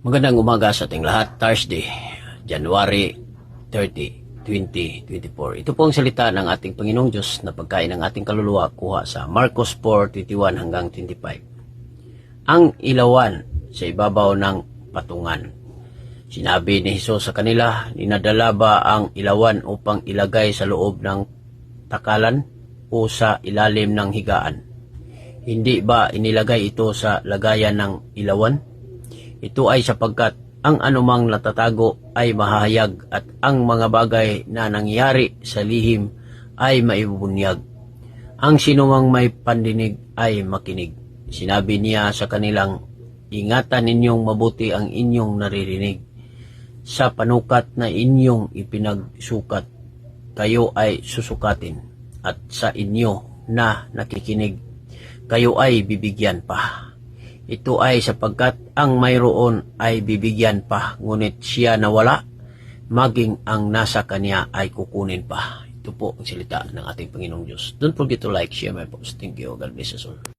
Magandang umaga sa ating lahat. Thursday, January 30, 2024. Ito po ang salita ng ating Panginoong Diyos na pagkain ng ating kaluluwa kuha sa Marcos 4:21 hanggang 25. Ang ilawan sa ibabaw ng patungan. Sinabi ni Jesus sa kanila, "Ninadala ba ang ilawan upang ilagay sa loob ng takalan o sa ilalim ng higaan? Hindi ba inilagay ito sa lagayan ng ilawan? Ito ay sapagkat ang anumang natatago ay mahahayag at ang mga bagay na nangyari sa lihim ay maibubunyag. Ang sinumang may pandinig ay makinig." Sinabi niya sa kanilang, "Ingatan ninyong mabuti ang inyong naririnig. Sa panukat na inyong ipinagsukat, kayo ay susukatin, at sa inyo na nakikinig, kayo ay bibigyan pa. Ito ay sapagkat ang mayroon ay bibigyan pa, ngunit siya na wala, maging ang nasa kanya ay kukunin pa." Ito po ang salita ng ating Panginoong Diyos. Don't forget to like, share my post. Thank you. God bless us all.